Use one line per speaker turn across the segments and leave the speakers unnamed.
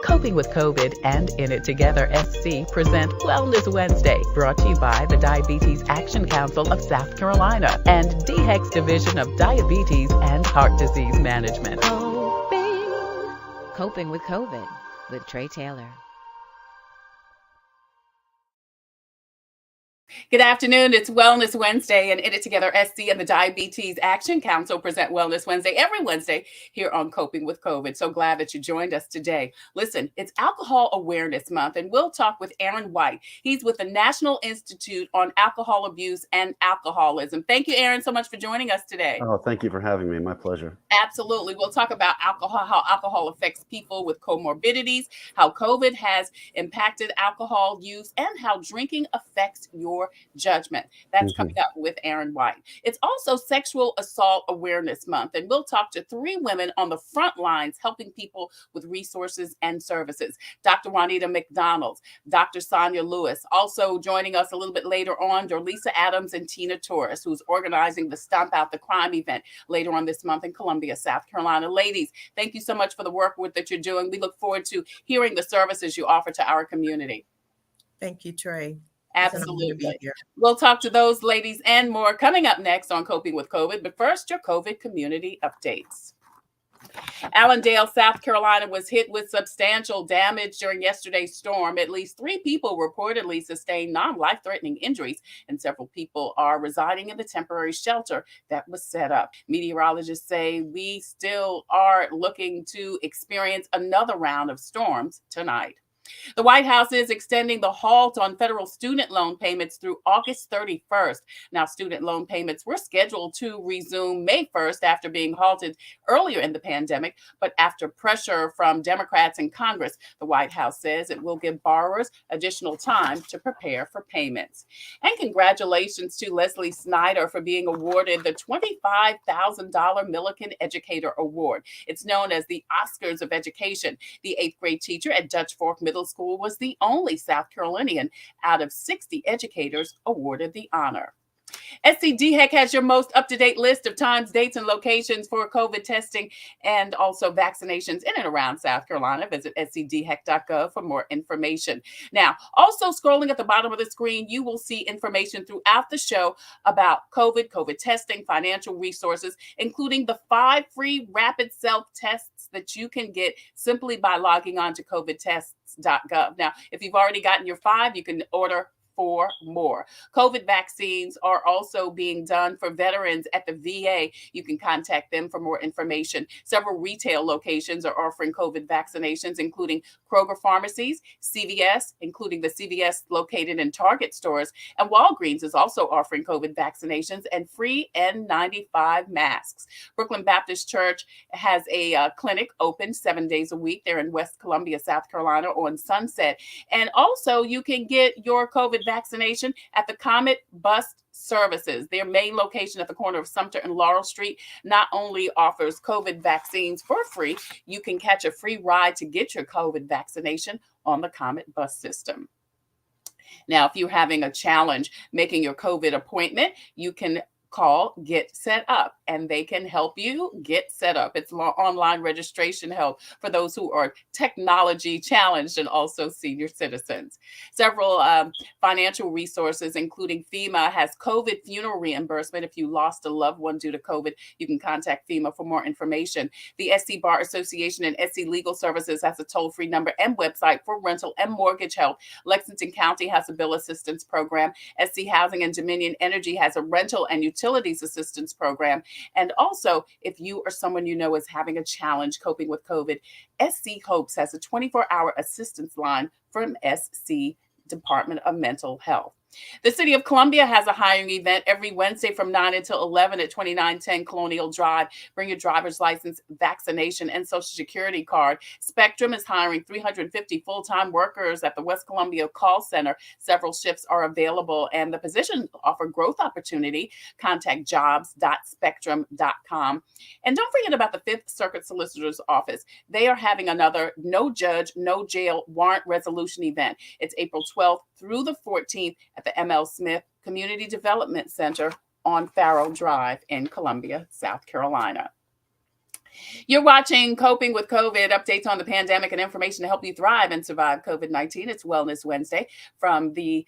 Coping with COVID and In It Together SC present Wellness Wednesday, brought to you by the Diabetes Action Council of South Carolina and DHEC's Division of Diabetes and Heart Disease Management.
Coping with COVID with Tre Tailor.
Good afternoon. It's Wellness Wednesday, and In It Together SC and the Diabetes Action Council present Wellness Wednesday every Wednesday here on Coping with COVID. So glad that you joined us today. Listen, it's Alcohol Awareness Month, and we'll talk with Aaron White. He's with the National Institute on Alcohol Abuse and Alcoholism. Thank you, Aaron, so much for joining us today.
Oh, thank you for having me. My pleasure.
Absolutely. We'll talk about alcohol, how alcohol affects people with comorbidities, how COVID has impacted alcohol use, and how drinking affects your judgment. That's coming up with Aaron White. It's also Sexual Assault Awareness Month, and we'll talk to 3 women on the front lines helping people with resources and services. Dr. Juanita McDonald, Dr. Sonia Lewis. Also joining us a little bit later on, Dorlisa Adams and Tina Torres, who's organizing the Stomp Out the Crime event later on this month in Columbia, South Carolina. Ladies, thank you so much for the work that you're doing. We look forward to hearing the services you offer to our community.
Thank you, Tre.
Absolutely. We'll talk to those ladies and more coming up next on Coping with COVID. But first, your COVID community updates. Allendale, South Carolina was hit with substantial damage during yesterday's storm. At least 3 people reportedly sustained non-life-threatening injuries, and several people are residing in the temporary shelter that was set up. Meteorologists say we still are looking to experience another round of storms tonight. The White House is extending the halt on federal student loan payments through August 31st. Now, student loan payments were scheduled to resume May 1st after being halted earlier in the pandemic. But after pressure from Democrats in Congress, the White House says it will give borrowers additional time to prepare for payments. And congratulations to Leslie Snyder for being awarded the $25,000 Millikan Educator Award. It's known as the Oscars of Education. The 8th grade teacher at Dutch Fork Middle School was the only South Carolinian out of 60 educators awarded the honor. SCDHEC has your most up-to-date list of times, dates, and locations for COVID testing and also vaccinations in and around South Carolina. Visit scdhec.gov for more information. Now, also scrolling at the bottom of the screen, you will see information throughout the show about COVID testing, financial resources, including the 5 free rapid self-tests that you can get simply by logging on to covidtests.gov. Now, if you've already gotten your 5, you can order 4 more. COVID vaccines are also being done for veterans at the VA. You can contact them for more information. Several retail locations are offering COVID vaccinations, including Kroger pharmacies, CVS, including the CVS located in Target stores, and Walgreens is also offering COVID vaccinations and free N95 masks. Brooklyn Baptist Church has a clinic open 7 days a week. They're in West Columbia, South Carolina on Sunset. And also you can get your COVID vaccination at the Comet Bus Services. Their main location at the corner of Sumter and Laurel Street not only offers COVID vaccines for free, you can catch a free ride to get your COVID vaccination on the Comet bus system. Now, if you're having a challenge making your COVID appointment, you can call Get Set Up, and they can help you get set up. It's online registration help for those who are technology challenged and also senior citizens. Several financial resources, including FEMA, has COVID funeral reimbursement. If you lost a loved one due to COVID, you can contact FEMA for more information. The SC Bar Association and SC Legal Services has a toll-free number and website for rental and mortgage help. Lexington County has a bill assistance program. SC Housing and Dominion Energy has a rental and utilities assistance program. And also, if you or someone you know is having a challenge coping with COVID, SC Hopes has a 24-hour assistance line from SC Department of Mental Health. The City of Columbia has a hiring event every Wednesday from 9 until 11 at 2910 Colonial Drive. Bring your driver's license, vaccination, and Social Security card. Spectrum is hiring 350 full-time workers at the West Columbia Call Center. Several shifts are available, and the positions offer growth opportunity. Contact jobs.spectrum.com. And don't forget about the Fifth Circuit Solicitor's Office. They are having another No Judge, No Jail warrant resolution event. It's April 12th through the 14th at the M.L. Smith Community Development Center on Farrow Drive in Columbia, South Carolina. You're watching Coping with COVID, updates on the pandemic and information to help you thrive and survive COVID-19. It's Wellness Wednesday from the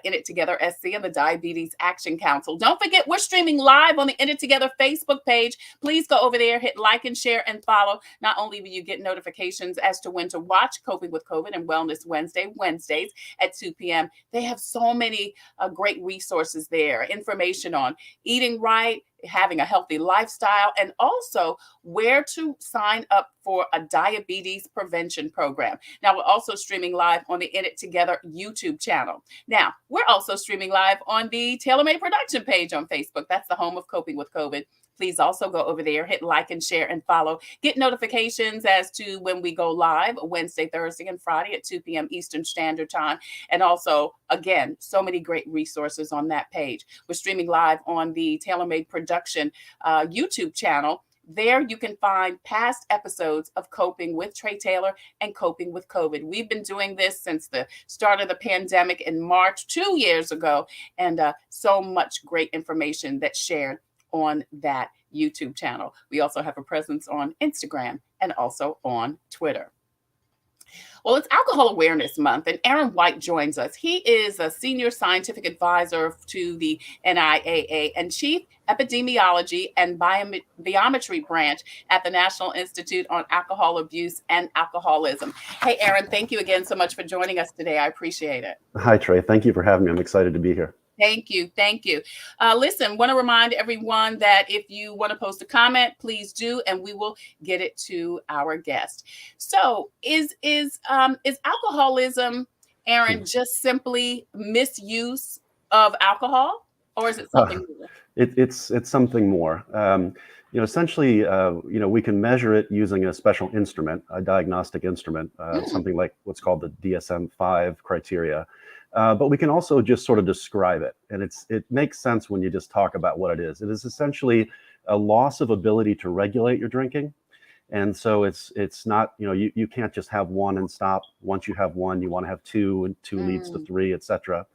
In It Together SC and the Diabetes Action Council. Don't forget, we're streaming live on the In It Together Facebook page. Please go over there, hit like and share and follow. Not only will you get notifications as to when to watch Coping with COVID and Wellness Wednesdays at 2 p.m., they have so many great resources there, information on eating right, having a healthy lifestyle, and also where to sign up for a diabetes prevention program. Now, we're also streaming live on the In It Together YouTube channel. Now, we're also streaming live on the TaylorMade Production page on Facebook. That's the home of Coping with COVID. Please also go over there, hit like and share and follow. Get notifications as to when we go live Wednesday, Thursday, and Friday at 2 p.m. Eastern Standard Time. And also, again, so many great resources on that page. We're streaming live on the TaylorMade Production YouTube channel. There you can find past episodes of Coping with Tre Tailor and Coping with COVID. We've been doing this since the start of the pandemic in March 2 years ago, and so much great information that's shared on that YouTube channel. We also have a presence on Instagram and also on Twitter. Well, it's Alcohol Awareness Month, and Aaron White joins us. He is a senior scientific advisor to the NIAA and chief epidemiology and biometry branch at the National Institute on Alcohol Abuse and Alcoholism. Hey, Aaron, thank you again so much for joining us today. I appreciate it.
Hi, Trey. Thank you for having me. I'm excited to be here.
Thank you. Thank you. Listen, want to remind everyone that if you want to post a comment, please do, and we will get it to our guest. So is alcoholism, Aaron, just simply misuse of alcohol, or is it something more?
It's something more. Essentially, we can measure it using a special instrument, a diagnostic instrument, something like what's called the DSM-5 criteria. But we can also just sort of describe it. And it makes sense when you just talk about what it is. It is essentially a loss of ability to regulate your drinking. And so it's not, you can't just have one and stop. Once you have one, you want to have two, and two leads to three, et cetera.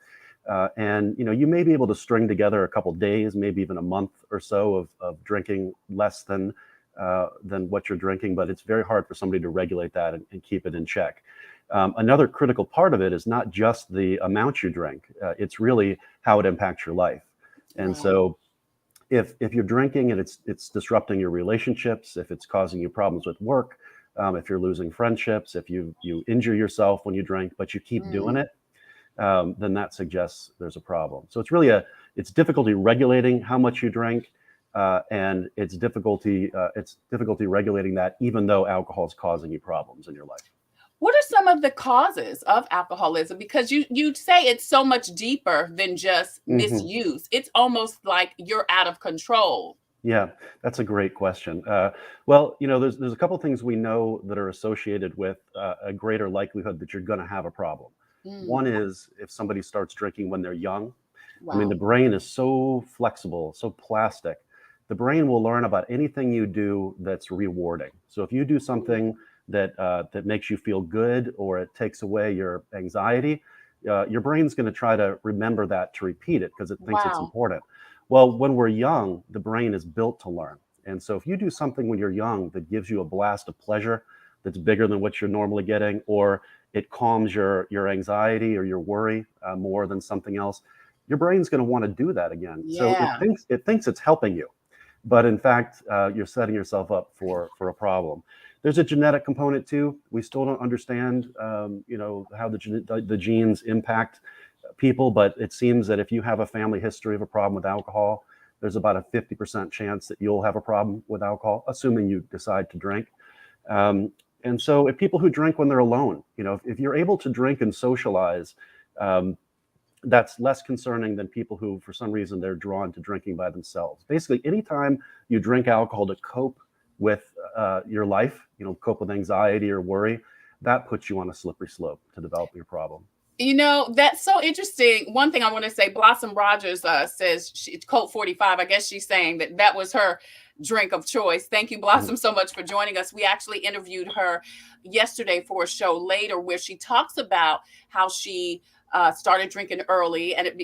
And you may be able to string together a couple days, maybe even a month or so of drinking less than what you're drinking, but it's very hard for somebody to regulate that and keep it in check. Another critical part of it is not just the amount you drink, it's really how it impacts your life. And so if you're drinking and it's disrupting your relationships, if it's causing you problems with work, if you're losing friendships, if you injure yourself when you drink, but you keep doing it, then that suggests there's a problem. So it's really it's difficulty regulating how much you drink, and it's difficulty regulating that even though alcohol is causing you problems in your life.
What are some of the causes of alcoholism? Because you say it's so much deeper than just misuse. It's almost like you're out of control.
Yeah, that's a great question. Well, there's a couple things we know that are associated with a greater likelihood that you're going to have a problem. One is if somebody starts drinking when they're young. Wow. I mean, the brain is so flexible, so plastic. The brain will learn about anything you do that's rewarding. So if you do something that makes you feel good, or it takes away your anxiety, your brain's going to try to remember that to repeat it because it thinks it's important. Well, when we're young, the brain is built to learn. And so if you do something when you're young that gives you a blast of pleasure that's bigger than what you're normally getting, or it calms your anxiety or your worry more than something else, your brain's going to want to do that again. Yeah. So it thinks it's helping you, but in fact, you're setting yourself up for a problem. There's a genetic component too. We still don't understand, how the genes impact people, but it seems that if you have a family history of a problem with alcohol, there's about a 50% chance that you'll have a problem with alcohol, assuming you decide to drink. And so if people who drink when they're alone, if you're able to drink and socialize, that's less concerning than people who, for some reason, they're drawn to drinking by themselves. Basically, anytime you drink alcohol to cope with your life, cope with anxiety or worry, that puts you on a slippery slope to develop your problem.
That's so interesting. One thing I want to say, Blossom Rogers says, Colt 45, I guess she's saying that was her drink of choice. Thank you, Blossom, so much for joining us. We actually interviewed her yesterday for a show later where she talks about how she started drinking early, and it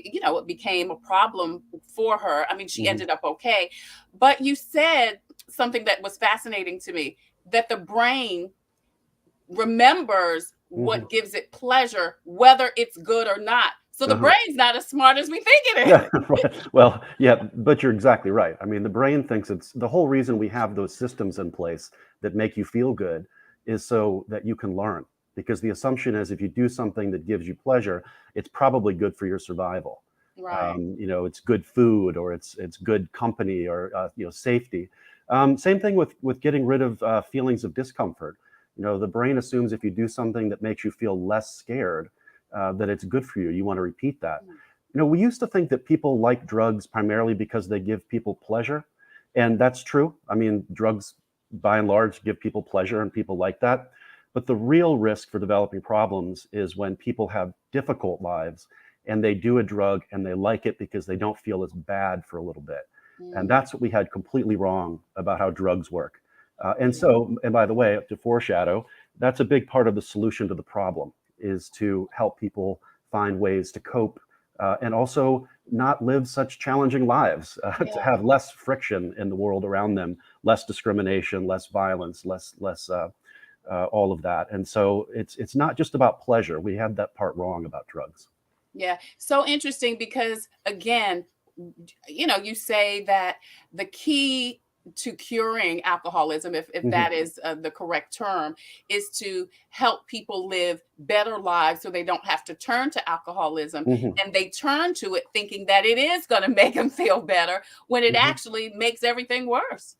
became a problem for her. I mean, she ended up okay. But you said something that was fascinating to me, that the brain remembers what gives it pleasure, whether it's good or not. So the brain's not as smart as we think it is.
Yeah, right. Well, yeah, but you're exactly right. I mean, the brain thinks it's the whole reason we have those systems in place that make you feel good is so that you can learn. Because the assumption is if you do something that gives you pleasure, it's probably good for your survival.
Right.
It's good food, or it's good company, or safety. Same thing with getting rid of feelings of discomfort. The brain assumes if you do something that makes you feel less scared, that it's good for you. You want to repeat that. We used to think that people like drugs primarily because they give people pleasure. And that's true. I mean, drugs by and large give people pleasure and people like that. But the real risk for developing problems is when people have difficult lives and they do a drug and they like it because they don't feel as bad for a little bit. And that's what we had completely wrong about how drugs work. And by the way, to foreshadow, that's a big part of the solution to the problem, is to help people find ways to cope and also not live such challenging lives, to have less friction in the world around them, less discrimination, less violence, less all of that. And so it's not just about pleasure. We had that part wrong about drugs.
Yeah. So interesting, because again, you say that the key to curing alcoholism, if that is the correct term, is to help people live better lives so they don't have to turn to alcoholism. And they turn to it thinking that it is going to make them feel better, when it actually makes everything worse.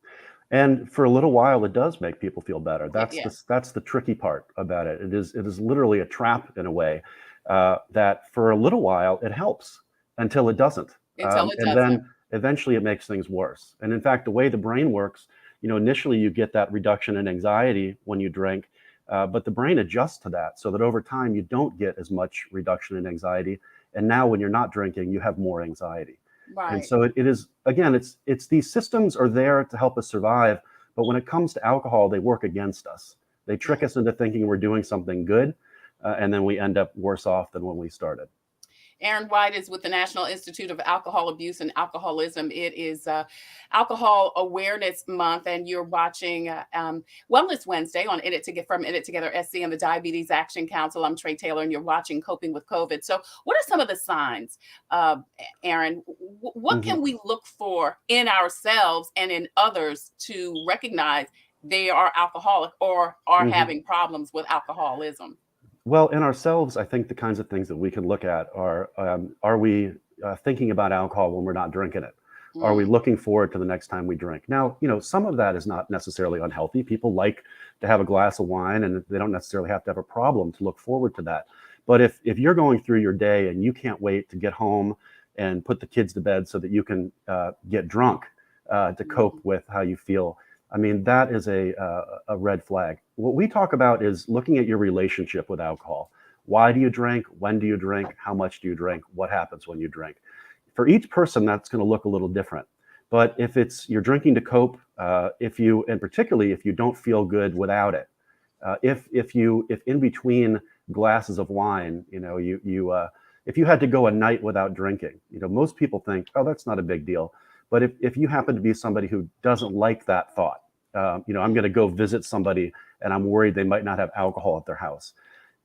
And for a little while, it does make people feel better. That's the tricky part about it. It is literally a trap in a way, that for a little while it helps until it doesn't. And then eventually it makes things worse. And in fact, the way the brain works, initially you get that reduction in anxiety when you drink, but the brain adjusts to that so that over time you don't get as much reduction in anxiety. And now when you're not drinking, you have more anxiety.
Right.
And so it is, again, it's these systems are there to help us survive. But when it comes to alcohol, they work against us. They trick us into thinking we're doing something good. And then we end up worse off than when we started.
Aaron White is with the National Institute of Alcohol Abuse and Alcoholism. It is Alcohol Awareness Month, and you're watching Wellness Wednesday on from It Together SC and the Diabetes Action Council. I'm Tre Tailor, and you're watching Coping with COVID. So what are some of the signs, Aaron? What can we look for in ourselves and in others to recognize they are alcoholic or are having problems with alcoholism?
Well, in ourselves, I think the kinds of things that we can look at are we thinking about alcohol when we're not drinking it? Are we looking forward to the next time we drink? Now, some of that is not necessarily unhealthy. People like to have a glass of wine, and they don't necessarily have to have a problem to look forward to that. But if you're going through your day and you can't wait to get home and put the kids to bed so that you can get drunk to cope with how you feel, I mean, that is a red flag. What we talk about is looking at your relationship with alcohol. Why do you drink? When do you drink? How much do you drink? What happens when you drink? For each person, that's going to look a little different. But if you're drinking to cope, and particularly if you don't feel good without it, if in between glasses of wine, if you had to go a night without drinking, most people think, oh, that's not a big deal. But if you happen to be somebody who doesn't like that thought, I'm going to go visit somebody and I'm worried they might not have alcohol at their house.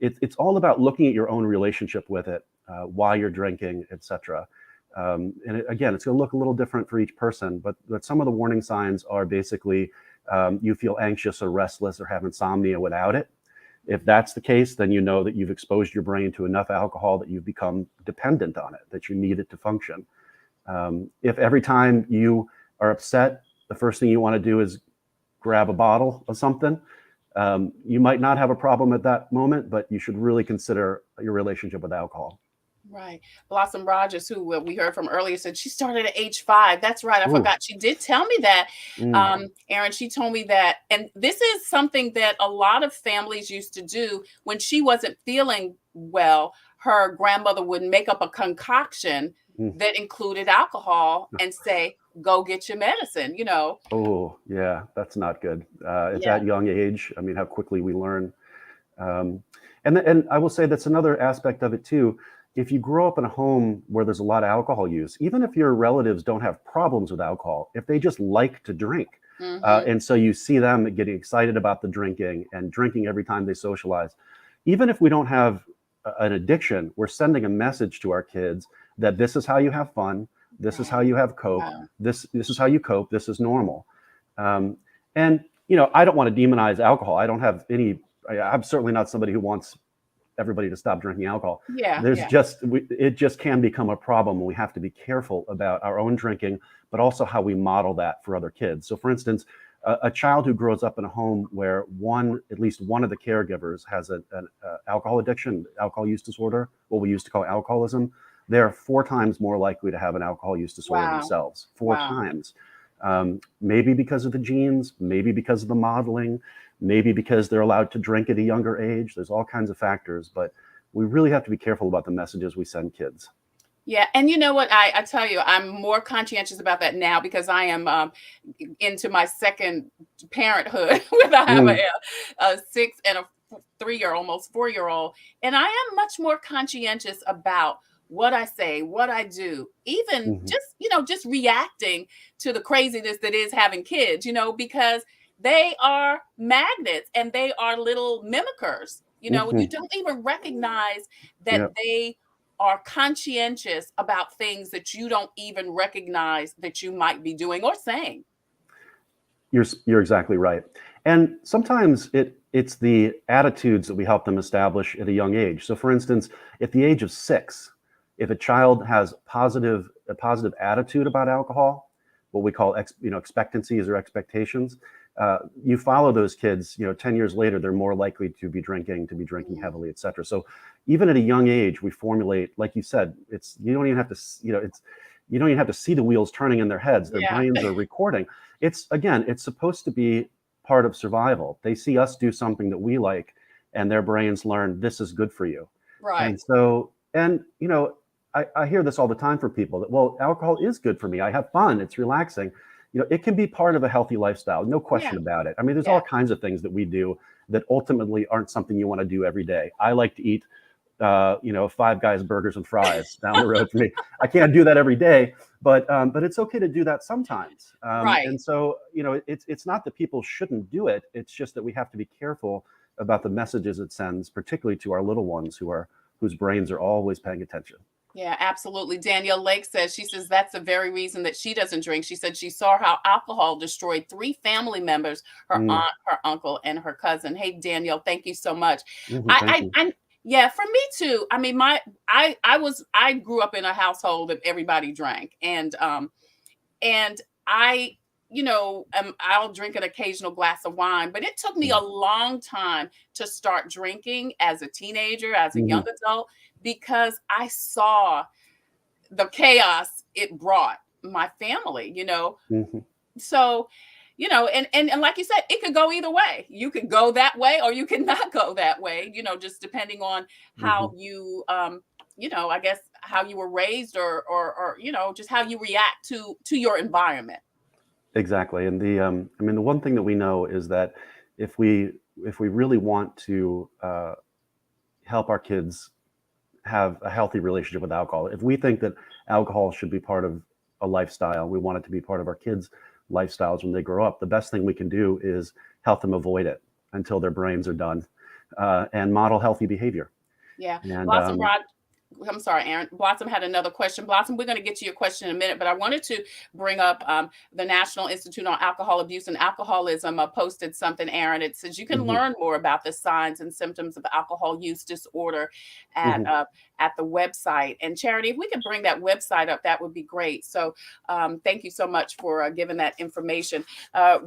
It's all about looking at your own relationship with it, why you're drinking, etc. Again, it's going to look a little different for each person, but some of the warning signs are basically you feel anxious or restless or have insomnia without it. If that's the case, then you know that you've exposed your brain to enough alcohol that you've become dependent on it, that you need it to function. If every time you are upset, the first thing you want to do is grab a bottle of something, you might not have a problem at that moment, but you should really consider your relationship with alcohol.
Right. Blossom Rogers, who we heard from earlier, said she started at age 5. That's right. I forgot. She did tell me that, Aaron, she told me that. And this is something that a lot of families used to do when she wasn't feeling well. Her grandmother would make up a concoction that included alcohol and say, go get your medicine,
Oh, yeah, that's not good. At that young age, I mean, how quickly we learn. And I will say that's another aspect of it too. if you grow up in a home where there's a lot of alcohol use, even if your relatives don't have problems with alcohol, if they just like to drink, and so you see them getting excited about the drinking and drinking every time they socialize, even if we don't have an addiction, we're sending a message to our kids that this is how you have fun, this is how you have cope, this is how you cope, this is normal. And I don't want to demonize alcohol. I don't have any. I'm certainly not somebody who wants everybody to stop drinking alcohol. It just can become a problem, and we have to be careful about our own drinking, but also how we model that for other kids. So for instance, a child who grows up in a home where at least one of the caregivers has an alcohol addiction, alcohol use disorder, what we used to call alcoholism, they're 4 times more likely to have an alcohol use disorder themselves. 4 times. Maybe because of the genes, maybe because of the modeling, maybe because they're allowed to drink at a younger age. There's all kinds of factors, but we really have to be careful about the messages we send kids.
Yeah. And you know what? I tell you, I'm more conscientious about that now because I am into my second parenthood with I have a 6 and a 3-year, almost 4-year-old. And I am much more conscientious about what I say, what I do, even just reacting to the craziness that is having kids, because they are magnets and they are little mimickers, you don't even recognize that they are conscientious about things that you don't even recognize that you might be doing or saying.
You're exactly right. And sometimes it's the attitudes that we help them establish at a young age. So for instance, at the age of 6, if a child has a positive attitude about alcohol, what we call expectancies or expectations, you follow those kids, 10 years later, they're more likely to be drinking heavily, et cetera. So even at a young age, we formulate, like you said, you don't even have to see the wheels turning in their heads. Their brains are recording. It's supposed to be part of survival. They see us do something that we like, and their brains learn this is good for you.
Right.
And so, I hear this all the time for people that, well, alcohol is good for me. I have fun. It's relaxing. It can be part of a healthy lifestyle. No question about it. I mean, there's all kinds of things that we do that ultimately aren't something you want to do every day. I like to eat, 5 Guys burgers and fries down the road for me. I can't do that every day, but it's okay to do that sometimes. And so, it's not that people shouldn't do it. It's just that we have to be careful about the messages it sends, particularly to our little ones whose brains are always paying attention.
Yeah, absolutely. Danielle Lake she says that's the very reason that she doesn't drink. She said she saw how alcohol destroyed 3 family members, her aunt, her uncle, and her cousin. Hey, Danielle, thank you so much. Yeah, for me too. I mean, I grew up in a household that everybody drank, and I, I'll drink an occasional glass of wine, but it took me a long time to start drinking as a teenager, as a young adult, because I saw the chaos it brought my family, So, and like you said, it could go either way. You could go that way or you could not go that way, just depending on how you, I guess how you were raised or just how you react to your environment.
Exactly. And the one thing that we know is that if we really want to help our kids have a healthy relationship with alcohol, if we think that alcohol should be part of a lifestyle, we want it to be part of our kids' lifestyles when they grow up, the best thing we can do is help them avoid it until their brains are done, and model healthy behavior.
Yeah. And, I'm sorry, Aaron. Blossom had another question. Blossom, we're going to get to your question in a minute, but I wanted to bring up the National Institute on Alcohol Abuse and Alcoholism posted something, Aaron. It says you can learn more about the signs and symptoms of alcohol use disorder at the website. And Charity, if we could bring that website up, that would be great. So thank you so much for giving that information.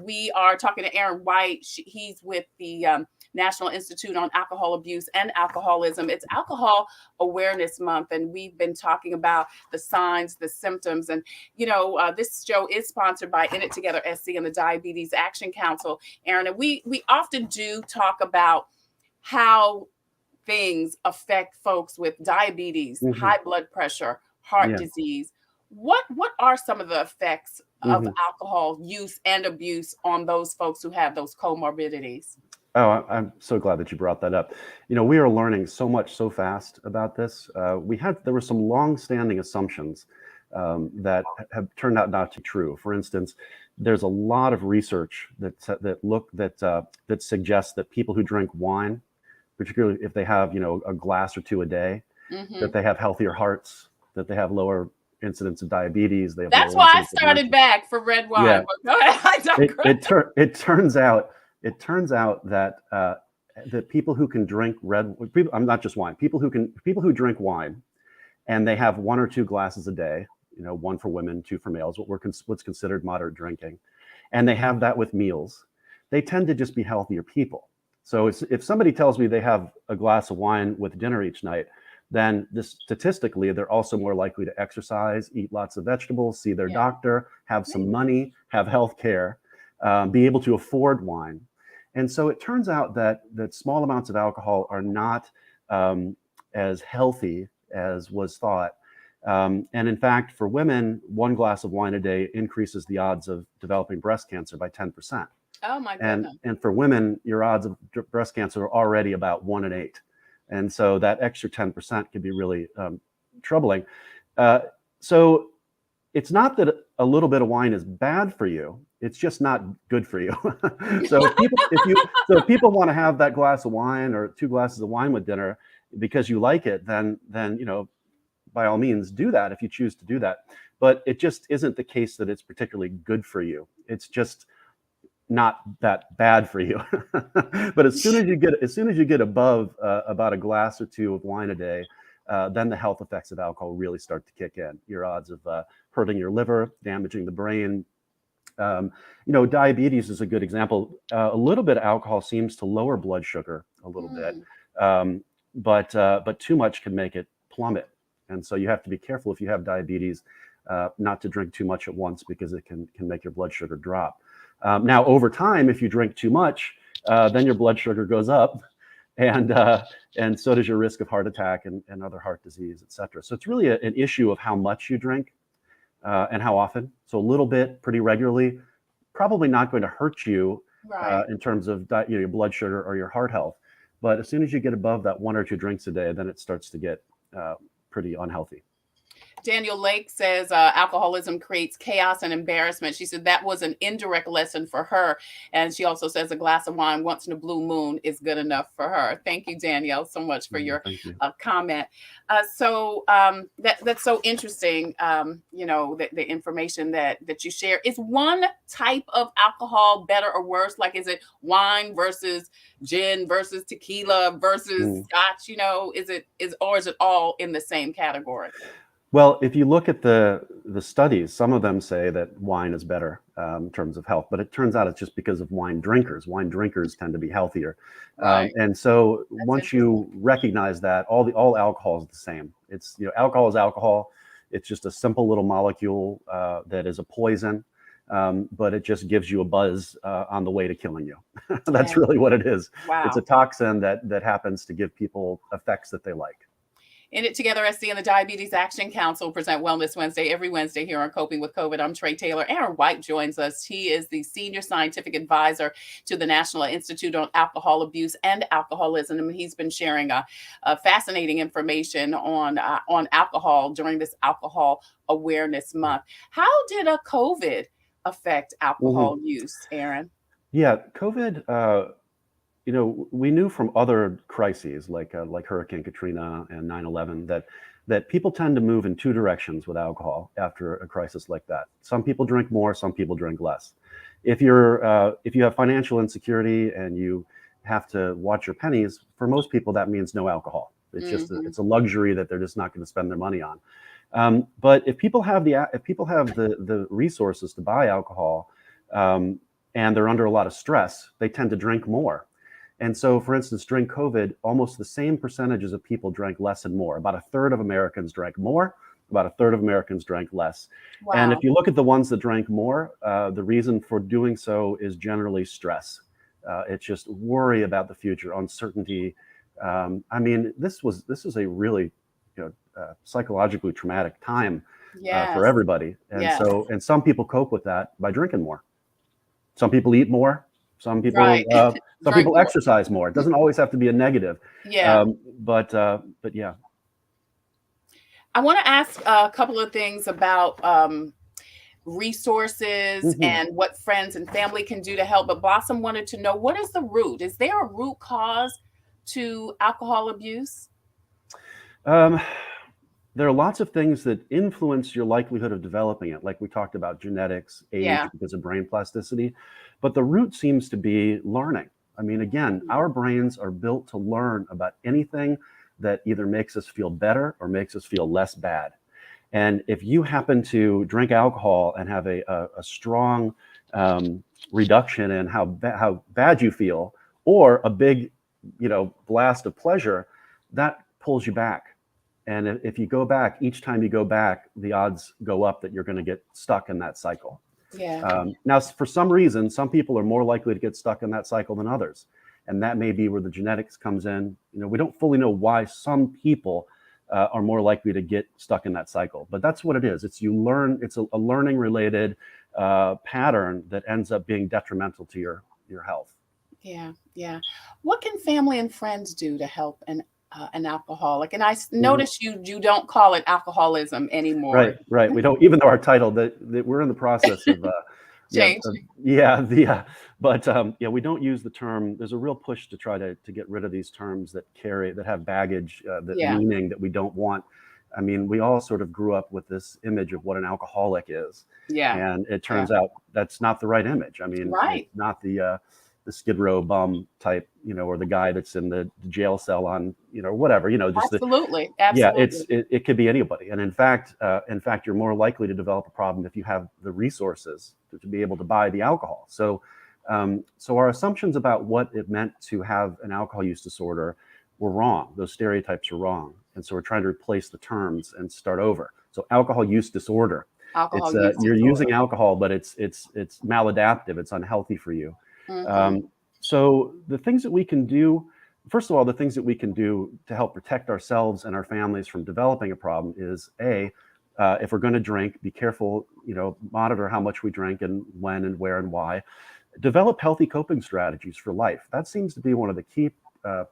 We are talking to Aaron White. He's with the National Institute on Alcohol Abuse and Alcoholism. It's Alcohol Awareness Month, and we've been talking about the signs, the symptoms, and this show is sponsored by In It Together SC and the Diabetes Action Council, Aaron, and we often do talk about how things affect folks with diabetes, high blood pressure, heart disease. What are some of the effects of alcohol use and abuse on those folks who have those comorbidities?
Oh, I'm so glad that you brought that up. We are learning so much so fast about this. There were some long-standing assumptions that have turned out not to be true. For instance, there's a lot of research that suggests that people who drink wine, particularly if they have a glass or two a day, that they have healthier hearts, that they have lower incidence of diabetes. They have
That's
lower
why I
incidence of
started back for red wine.
Yeah.
But go ahead. I digress.
It turns out that that people who can drink I'm not just wine. People who drink wine, and they have one or two glasses a day. One for women, two for males. What's considered moderate drinking, and they have that with meals. They tend to just be healthier people. So if somebody tells me they have a glass of wine with dinner each night, then statistically, they're also more likely to exercise, eat lots of vegetables, see their doctor, have some money, have health care, be able to afford wine. And so it turns out that small amounts of alcohol are not as healthy as was thought. And in fact, for women, one glass of wine a day increases the odds of developing breast cancer by 10%.
Oh my goodness.
And for women, your odds of breast cancer are already about 1 in 8. And so that extra 10% can be really troubling. So it's not that a little bit of wine is bad for you. It's just not good for you. So if people want to have that glass of wine or 2 glasses of wine with dinner because you like it, then by all means do that if you choose to do that. But it just isn't the case that it's particularly good for you. It's just not that bad for you. But as soon as you get above about a glass or 2 of wine a day, then the health effects of alcohol really start to kick in. Your odds of hurting your liver, damaging the brain. Diabetes is a good example. A little bit of alcohol seems to lower blood sugar a little bit, but too much can make it plummet. And so you have to be careful if you have diabetes, not to drink too much at once, because it can make your blood sugar drop. Now, over time, if you drink too much, then your blood sugar goes up, and so does your risk of heart attack and other heart disease, et cetera. So it's really an issue of how much you drink and how often. So a little bit, pretty regularly, probably not going to hurt you in terms of your blood sugar or your heart health. But as soon as you get above that 1 or 2 drinks a day, then it starts to get pretty unhealthy.
Daniel Lake says alcoholism creates chaos and embarrassment. She said that was an indirect lesson for her. And she also says a glass of wine once in a blue moon is good enough for her. Thank you, Danielle, so much for your comment. So that's so interesting, the information that you share. Is one type of alcohol better or worse? Like, is it wine versus gin versus tequila versus scotch? Is it all in the same category?
Well, if you look at the studies, some of them say that wine is better in terms of health, but it turns out it's just because of wine drinkers. Wine drinkers tend to be healthier. And so once you recognize that, all alcohol is the same. It's, alcohol is alcohol. It's just a simple little molecule that is a poison, but it just gives you a buzz on the way to killing you. That's really what it is.
Wow.
It's a toxin that happens to give people effects that they like.
In It Together, SC and the Diabetes Action Council present Wellness Wednesday every Wednesday here on Coping with COVID. I'm Tre Tailor. Aaron White joins us. He is the Senior Scientific Advisor to the National Institute on Alcohol Abuse and Alcoholism. And he's been sharing fascinating information on alcohol during this Alcohol Awareness Month. How did COVID affect alcohol use, Aaron?
Yeah, COVID... we knew from other crises like Hurricane Katrina and 9/11 that people tend to move in 2 directions with alcohol after a crisis like that. Some people drink more, some people drink less. If you have financial insecurity and you have to watch your pennies, for most people that means no alcohol. It's just it's a luxury that they're just not going to spend their money on. But if people have the resources to buy alcohol and they're under a lot of stress, they tend to drink more. And so, for instance, during COVID, almost the same percentages of people drank less and more. About 1/3 of Americans drank more, about 1/3 of Americans drank less. Wow. And if you look at the ones that drank more, the reason for doing so is generally stress. It's just worry about the future, uncertainty. This was a really psychologically traumatic time for everybody. And some people cope with that by drinking more. Some people eat more. Some people Some
Drink
people
more.
exercise more. It doesn't always have to be a negative.
Yeah.
But yeah.
I want to ask a couple of things about resources and what friends and family can do to help. But Blossom wanted to know, what is the root? Is there a root cause to alcohol abuse?
There are lots of things that influence your likelihood of developing it, like we talked about genetics, age,
Yeah.
because of brain plasticity. But the root seems to be learning. I mean, again, our brains are built to learn about anything that either makes us feel better or makes us feel less bad. And if you happen to drink alcohol and have a strong reduction in how bad you feel, or a big, blast of pleasure, that pulls you back. And if you go back, each time you go back, the odds go up that you're going to get stuck in that cycle.
Yeah.
Now, for some reason, some people are more likely to get stuck in that cycle than others. And that may be where the genetics comes in. We don't fully know why some people are more likely to get stuck in that cycle, but that's what it is. It's a learning related pattern that ends up being detrimental to your health.
Yeah. Yeah. What can family and friends do to help an alcoholic? And I notice you don't call it alcoholism anymore.
Right. We don't, even though our title that we're in the process of
Change.
but we don't use the term. There's a real push to try to get rid of these terms that have baggage, that meaning that we don't want. I mean, we all sort of grew up with this image of what an alcoholic is.
Yeah.
And it turns out that's not the right image. I mean,
right.
It's not the Skid Row bum type, or the guy that's in the jail cell on, whatever, just
Absolutely.
it could be anybody. And in fact, you're more likely to develop a problem if you have the resources to be able to buy the alcohol. So our assumptions about what it meant to have an alcohol use disorder were wrong. Those stereotypes are wrong. And so we're trying to replace the terms and start over. So alcohol use disorder. You're using alcohol, but it's maladaptive. It's unhealthy for you. So the things that we can do, first of all, the things that we can do to help protect ourselves and our families from developing a problem is if we're going to drink, be careful, monitor how much we drink and when and where and why. Develop healthy coping strategies for life. That seems to be one of the key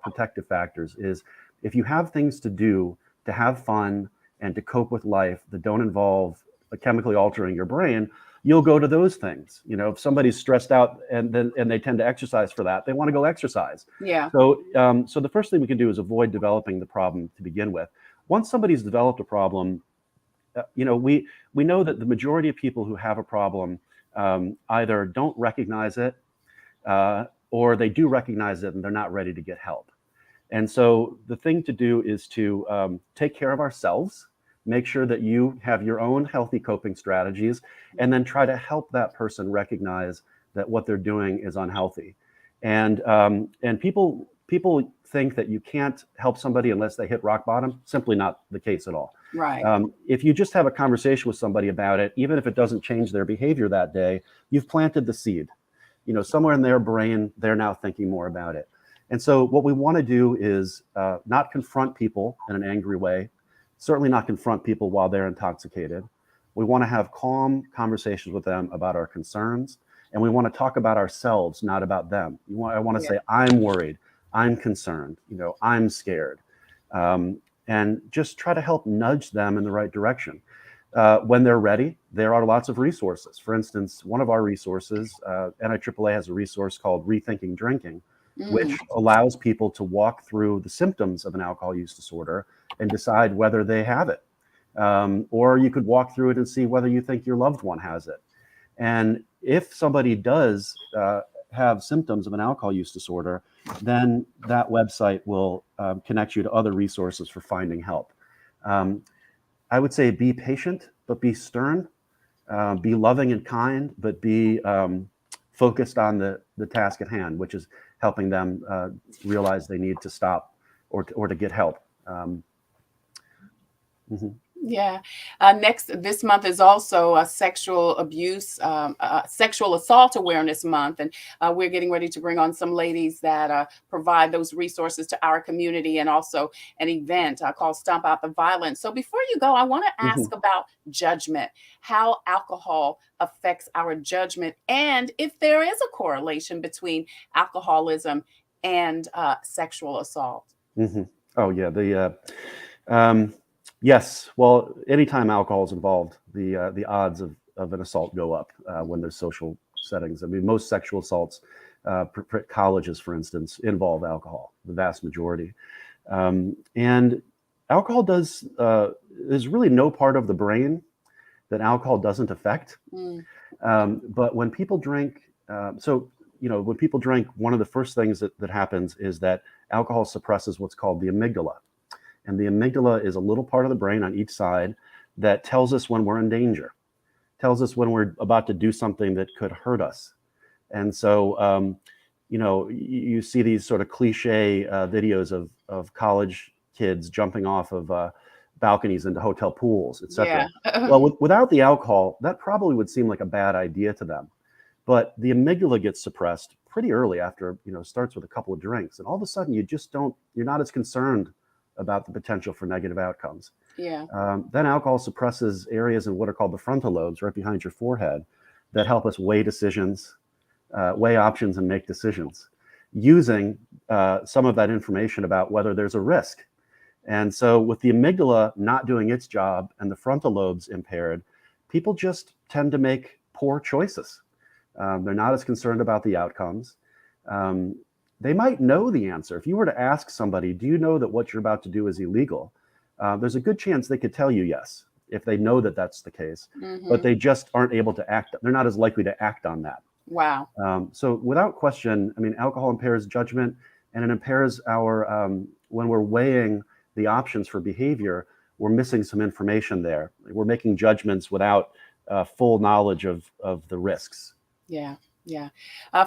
protective factors. Is if you have things to do to have fun and to cope with life that don't involve chemically altering your brain, you'll go to those things. If somebody's stressed out and they tend to exercise for that, they want to go exercise.
Yeah.
So the first thing we can do is avoid developing the problem to begin with. Once somebody's developed a problem, we know that the majority of people who have a problem either don't recognize it or they do recognize it and they're not ready to get help. And so the thing to do is to take care of ourselves. Make sure that you have your own healthy coping strategies, and then try to help that person recognize that what they're doing is unhealthy. And people think that you can't help somebody unless they hit rock bottom. Simply not the case at all.
Right.
If you just have a conversation with somebody about it, even if it doesn't change their behavior that day, you've planted the seed. Somewhere in their brain, they're now thinking more about it. And so what we want to do is not confront people in an angry way. Certainly not confront people while they're intoxicated. We want to have calm conversations with them about our concerns, and we want to talk about ourselves, not about them. I want to say, I'm worried, I'm concerned, I'm scared, and just try to help nudge them in the right direction. When they're ready, there are lots of resources. For instance, one of our resources, NIAAA has a resource called Rethinking Drinking, which allows people to walk through the symptoms of an alcohol use disorder and decide whether they have it. Or you could walk through it and see whether you think your loved one has it. And if somebody does have symptoms of an alcohol use disorder, then that website will connect you to other resources for finding help. I would say be patient, but be stern. Be loving and kind, but be focused on the task at hand, which is helping them realize they need to stop or to get help.
Yeah. This month is also a sexual abuse, sexual assault awareness month. And we're getting ready to bring on some ladies that provide those resources to our community, and also an event called Stomp Out the Violence. So before you go, I want to ask about judgment, how alcohol affects our judgment, and if there is a correlation between alcoholism and sexual assault.
Oh, yeah. Yes. Well, anytime alcohol is involved, the odds of an assault go up when there's social settings. I mean, most sexual assaults, colleges, for instance, involve alcohol, the vast majority. And alcohol there's really no part of the brain that alcohol doesn't affect. But when people drink, when people drink, one of the first things that happens is that alcohol suppresses what's called the amygdala. And the amygdala is a little part of the brain on each side that tells us when we're in danger, tells us when we're about to do something that could hurt us. And so, you see these sort of cliche videos of college kids jumping off of balconies into hotel pools, etc.
Yeah.
Well, without the alcohol, that probably would seem like a bad idea to them. But the amygdala gets suppressed pretty early after, starts with a couple of drinks. And all of a sudden, you're not as concerned about the potential for negative outcomes.
Yeah.
Then alcohol suppresses areas in what are called the frontal lobes, right behind your forehead, that help us weigh decisions, weigh options, and make decisions, using some of that information about whether there's a risk. And so with the amygdala not doing its job and the frontal lobes impaired, people just tend to make poor choices. They're not as concerned about the outcomes. They might know the answer. If you were to ask somebody, do you know that what you're about to do is illegal? There's a good chance they could tell you yes, if they know that that's the case, but they just aren't able to act. They're not as likely to act on that.
Wow.
So without question, I mean, alcohol impairs judgment, and it impairs our, when we're weighing the options for behavior, we're missing some information there. We're making judgments without full knowledge of the risks.
Yeah. Yeah.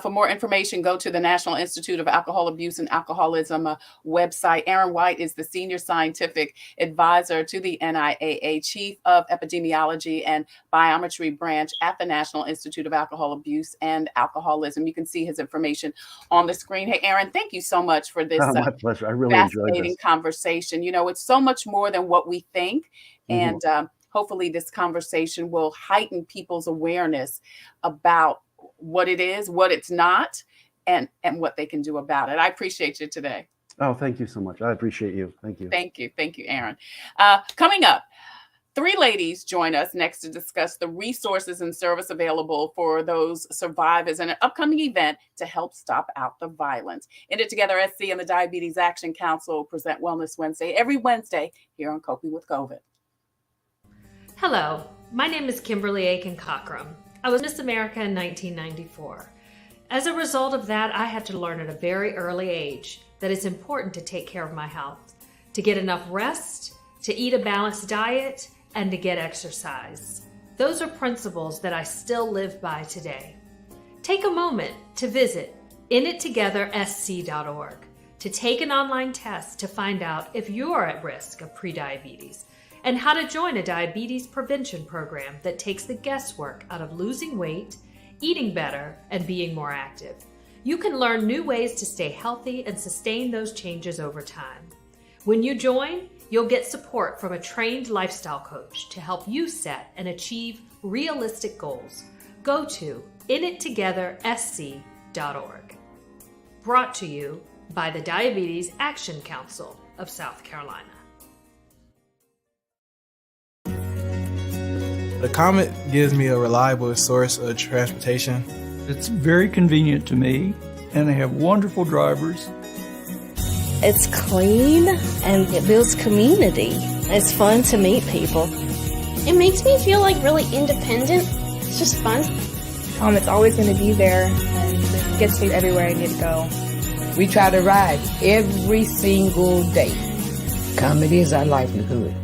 For more information, go to the National Institute of Alcohol Abuse and Alcoholism website. Aaron White is the Senior Scientific Advisor to the NIAA, Chief of Epidemiology and Biometry Branch at the National Institute of Alcohol Abuse and Alcoholism. You can see his information on the screen. Hey, Aaron, thank you so much for this
My pleasure. I really enjoyed
fascinating
this
conversation. It's so much more than what we think. And hopefully this conversation will heighten people's awareness about what it is, what it's not, and what they can do about it. I appreciate you today.
Oh, thank you so much. I appreciate you. Thank you.
Thank you. Thank you, Aaron. Coming up, 3 ladies join us next to discuss the resources and service available for those survivors in an upcoming event to help stop out the violence. In It Together SC and the Diabetes Action Council present Wellness Wednesday every Wednesday here on Coping with COVID.
Hello, my name is Kimberly Aiken Cockrum. I was Miss America in 1994. As a result of that, I had to learn at a very early age that it's important to take care of my health, to get enough rest, to eat a balanced diet, and to get exercise. Those are principles that I still live by today. Take a moment to visit inittogethersc.org to take an online test to find out if you're at risk of prediabetes, and how to join a diabetes prevention program that takes the guesswork out of losing weight, eating better, and being more active. You can learn new ways to stay healthy and sustain those changes over time. When you join, you'll get support from a trained lifestyle coach to help you set and achieve realistic goals. Go to inittogethersc.org. Brought to you by the Diabetes Action Council of South Carolina.
The Comet gives me a reliable source of transportation.
It's very convenient to me, and they have wonderful drivers.
It's clean, and it builds community. It's fun to meet people.
It makes me feel like really independent. It's just fun.
It's always going to be there, and it gets me everywhere I need to go.
We try to ride every single day. Comedy is our livelihood.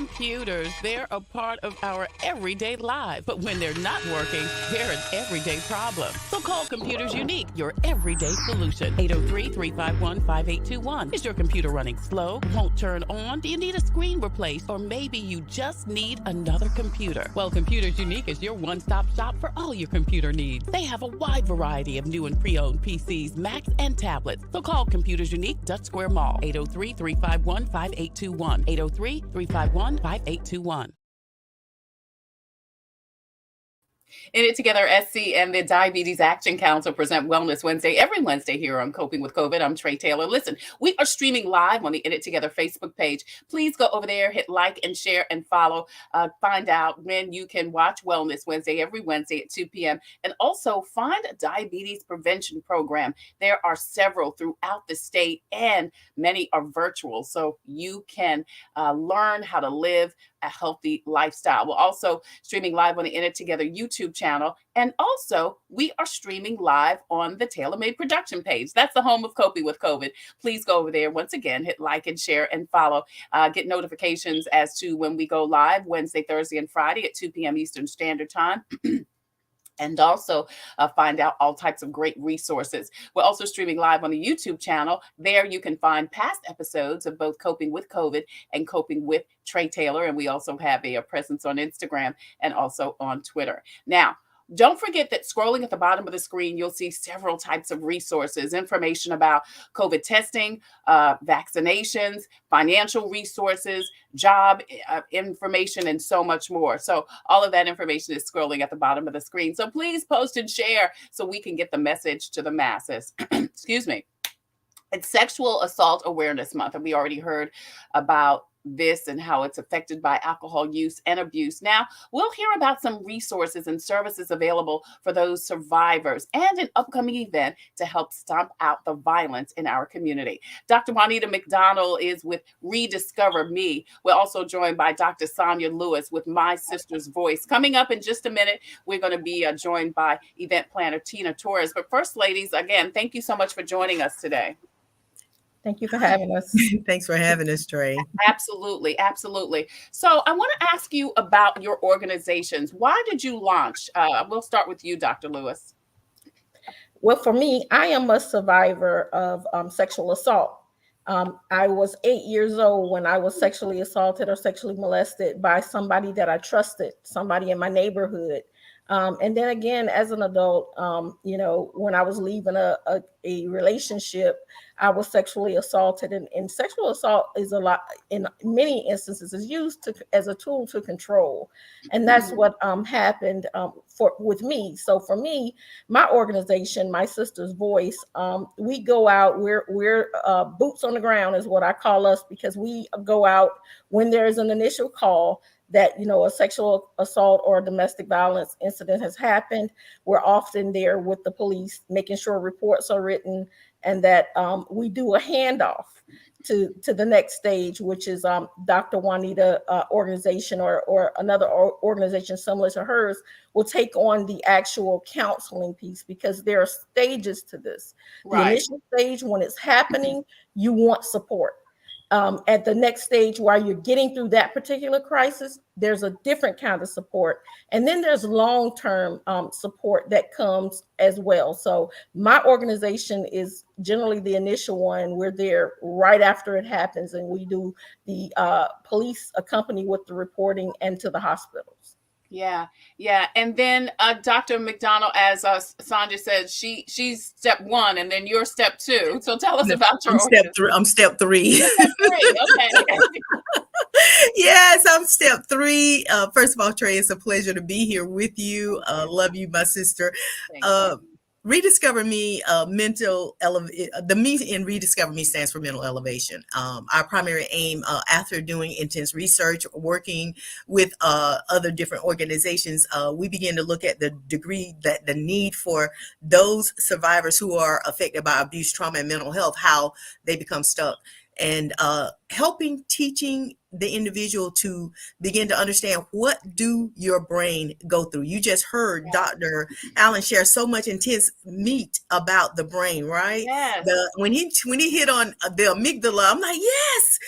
Computers, they're a part of our everyday life. But when they're not working, they're an everyday problem. So call Computers Unique, your everyday solution. 803-351-5821. Is your computer running slow? Won't turn on? Do you need a screen replaced? Or maybe you just need another computer? Well, Computers Unique is your one-stop shop for all your computer needs. They have a wide variety of new and pre-owned PCs, Macs, and tablets. So call Computers Unique, Dutch Square Mall. 803-351-5821. 803-351-5821.
In It Together SC and the Diabetes Action Council present Wellness Wednesday every Wednesday here on Coping with COVID. I'm Tre Tailor. Listen, we are streaming live on the In It Together Facebook page. Please go over there, hit like and share and follow. Find out when you can watch Wellness Wednesday every Wednesday at 2 p.m. And also find a diabetes prevention program. There are several throughout the state and many are virtual. So you can learn how to live a healthy lifestyle. We're also streaming live on the In It Together YouTube channel. And also we are streaming live on the Tailor Made production page. That's the home of Coping with COVID. Please go over there. Once again, hit like and share and follow. Get notifications as to when we go live Wednesday, Thursday, and Friday at 2 p.m. Eastern Standard Time. And also find out all types of great resources. We're also streaming live on the YouTube channel. There you can find past episodes of both Coping with COVID and Coping with Tre Tailor. And we also have a presence on Instagram and also on Twitter. Now, don't forget that scrolling at the bottom of the screen, you'll see several types of resources, information about COVID testing, vaccinations, financial resources, job information, and so much more. So all of that information is scrolling at the bottom of the screen. So please post and share so we can get the message to the masses. Excuse me. It's Sexual Assault Awareness Month, and we already heard about this and how it's affected by alcohol use and abuse. Now, we'll hear about some resources and services available for those survivors and an upcoming event to help stomp out the violence in our community. Dr. Juanita McDonald is with Rediscover Me. We're also joined by Dr. Sonia Lewis with My Sister's Voice. Coming up in just a minute, we're going to be joined by event planner Tina Torres. But first, ladies, again, thank you so much for joining us today.
Thank you for having us. Thanks for having us, Tre.
Absolutely. Absolutely. So I want to ask you about your organizations. Why did you launch? We'll start with you, Dr. Lewis.
Well, for me, I am a survivor of sexual assault. I was 8 years old when I was sexually assaulted or sexually molested by somebody that I trusted, somebody in my neighborhood. And then again, as an adult, when I was leaving a relationship, I was sexually assaulted, and sexual assault is a lot, in many instances, is used as a tool to control. And that's what happened with me. So for me, my organization, My Sister's Voice, we go out, we're boots on the ground is what I call us, because we go out when there's an initial call that, a sexual assault or a domestic violence incident has happened. We're often there with the police, making sure reports are written, and that we do a handoff to the next stage, which is Dr. Juanita organization or another organization similar to hers will take on the actual counseling piece, because there are stages to this. Right. The initial stage, when it's happening, you want support. At the next stage, while you're getting through that particular crisis, there's a different kind of support. And then there's long-term support that comes as well. So my organization is generally the initial one. We're there right after it happens, and we do the police accompany with the reporting and to the hospitals.
Yeah. And then Dr. McDonald, as Sandra said, she's step one, and then you're step two. So tell us about your
I'm step three.
Step three. Okay.
Yes, I'm step three. First of all, Tre, it's a pleasure to be here with you. Love you, my sister. Rediscover Me, the me in Rediscover Me stands for mental elevation. Our primary aim, after doing intense research, working with other different organizations, we begin to look at the degree that the need for those survivors who are affected by abuse, trauma, and mental health, how they become stuck. and teaching the individual to begin to understand what do your brain go through. You just heard Dr. Allen share so much intense meat about the brain, right?
Yes.
When he hit on the amygdala, I'm like, yes,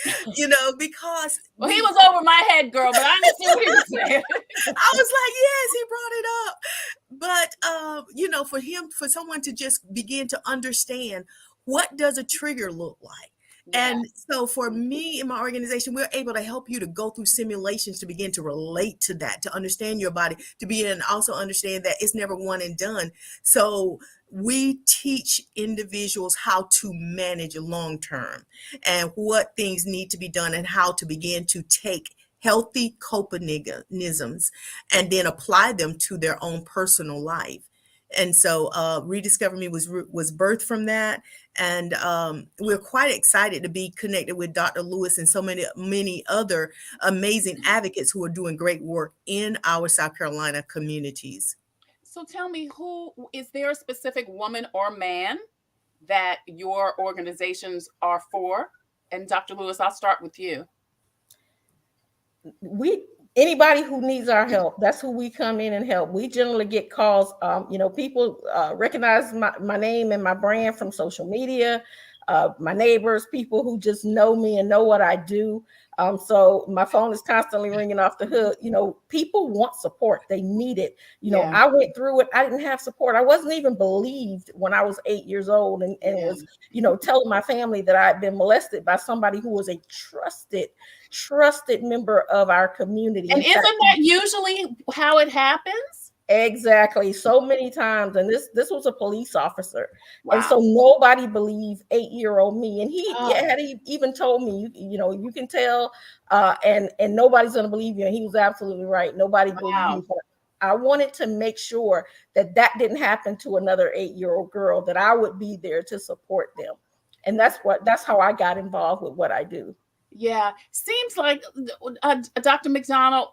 because
well, he was over my head, girl, but I understood what he was saying.
I was like, yes, he brought it up. But for someone to just begin to understand, what does a trigger look like? And so for me in my organization, we're able to help you to go through simulations to begin to relate to that, to understand your body, to be and also understand that it's never one and done. So we teach individuals how to manage long term and what things need to be done and how to begin to take healthy coping mechanisms and then apply them to their own personal life. And so Rediscover Me was birthed from that. And we're quite excited to be connected with Dr. Lewis and so many other amazing advocates who are doing great work in our South Carolina communities.
So tell me, is there a specific woman or man that your organizations are for? And Dr. Lewis, I'll start with you.
Anybody who needs our help, that's who we come in and help. We generally get calls. People recognize my name and my brand from social media, my neighbors, people who just know me and know what I do. So my phone is constantly ringing off the hook. People want support. They need it. I went through it. I didn't have support. I wasn't even believed when I was 8 years old and was, telling my family that I had been molested by somebody who was a trusted member of our community.
And isn't that usually how it happens?
Exactly. So many times. And this was a police officer.
Wow.
And so nobody believed 8-year-old me. And he even told me, you can tell and nobody's going to believe you. And he was absolutely right. Nobody believed me. But I wanted to make sure that didn't happen to another 8-year-old girl, that I would be there to support them. And that's how I got involved with what I do.
Yeah, seems like Dr. McDonald,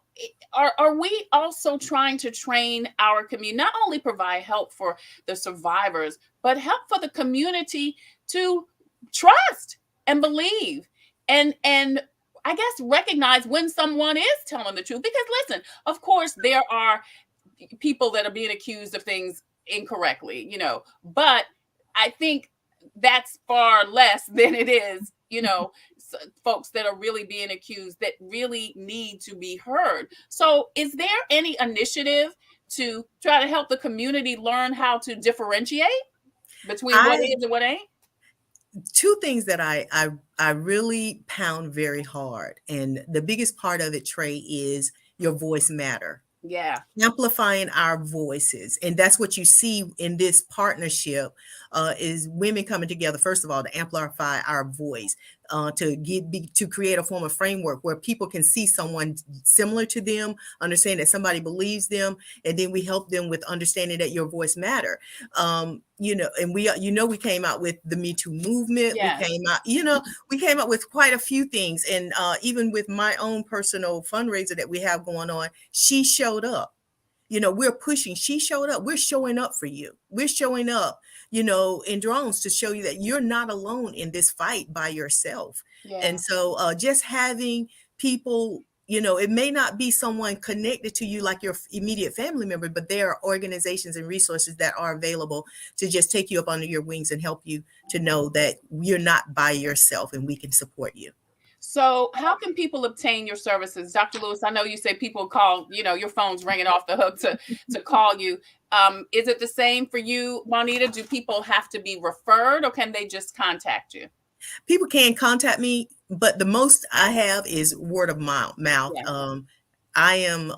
are we also trying to train our community, not only provide help for the survivors, but help for the community to trust and believe and I guess recognize when someone is telling the truth? Because listen, of course, there are people that are being accused of things incorrectly, but I think that's far less than it is, folks that are really being accused that really need to be heard. So is there any initiative to try to help the community learn how to differentiate between what is and what ain't?
Two things that I really pound very hard. And the biggest part of it, Trey, is your voice matter.
Yeah.
Amplifying our voices. And that's what you see in this partnership is women coming together, first of all, to amplify our voice, to create a form of framework where people can see someone similar to them, understand that somebody believes them, and then we help them with understanding that your voice matter. And we came out with the Me Too movement.
Yes.
We came out with quite a few things. And even with my own personal fundraiser that we have going on, she showed up. We're pushing. She showed up. We're showing up for you. We're showing up, in drones to show you that you're not alone in this fight by yourself. Yeah. And so just having people, it may not be someone connected to you like your immediate family member, but there are organizations and resources that are available to just take you up under your wings and help you to know that you're not by yourself and we can support you.
So how can people obtain your services? Dr. Lewis, I know you say people call, your phone's ringing off the hook to call you. Is it the same for you, Juanita? Do people have to be referred or can they just contact you?
People can contact me, but the most I have is word of mouth. Yeah. I am,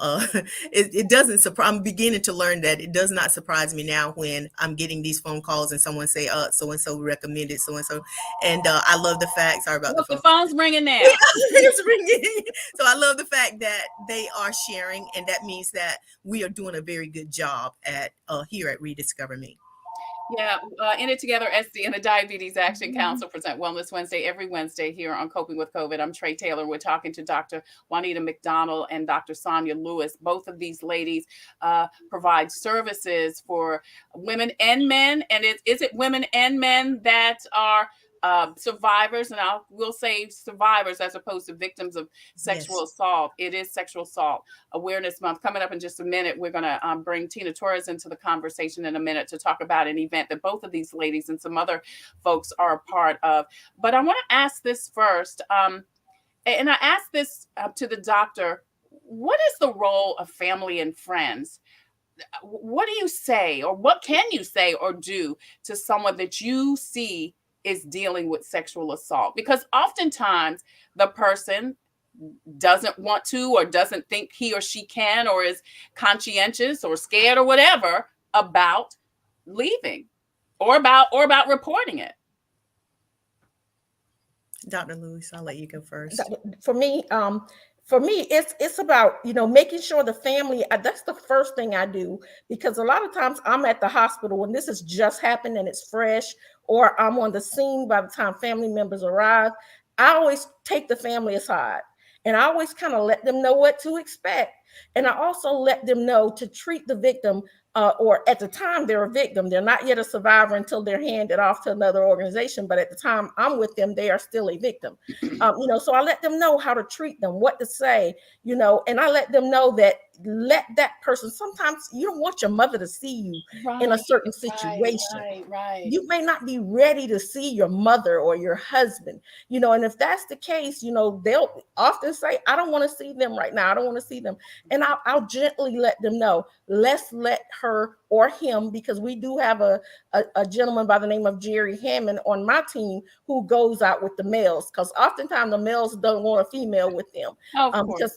it doesn't surprise, I'm beginning to learn that it does not surprise me now when I'm getting these phone calls and someone say, so-and-so recommended so-and-so. And I love the fact, sorry about
the phone's ringing now.
Yeah, it's ringing. So I love the fact that they are sharing, and that means that we are doing a very good job here at Rediscover Me.
Yeah, In It Together SC and the Diabetes Action Council present Wellness Wednesday every Wednesday here on Coping with COVID. I'm Tre Tailor. We're talking to Dr. Juanita McDonald and Dr. Sonia Lewis. Both of these ladies provide services for women and men. And is it women and men that are survivors, and we'll say survivors as opposed to victims of sexual assault. It is Sexual Assault Awareness Month. Coming up in just a minute, we're going to bring Tina Torres into the conversation in a minute to talk about an event that both of these ladies and some other folks are a part of. But I want to ask this first, and I asked this to the doctor. What is the role of family and friends? What do you say, or what can you say or do to someone that you see is dealing with sexual assault? Because oftentimes the person doesn't want to, or doesn't think he or she can, or is conscientious or scared or whatever about leaving or about reporting it.
Dr. Lewis, I'll let you go first.
For me, it's about, making sure the family, that's the first thing I do, because a lot of times I'm at the hospital when this has just happened and it's fresh, or I'm on the scene by the time family members arrive. I always take the family aside and I always kind of let them know what to expect. And I also let them know to treat the victim, or at the time they're a victim. They're not yet a survivor until they're handed off to another organization. But at the time I'm with them, they are still a victim. So I let them know how to treat them, what to say, and I let them know that let that person, sometimes you don't want your mother to see you in a certain situation.
Right.
You may not be ready to see your mother or your husband, and if that's the case, they'll often say, I don't want to see them right now. I don't want to see them. And I'll gently let them know, let's let her or him, because we do have a gentleman by the name of Jerry Hammond on my team who goes out with the males, because oftentimes the males don't want a female with them. Because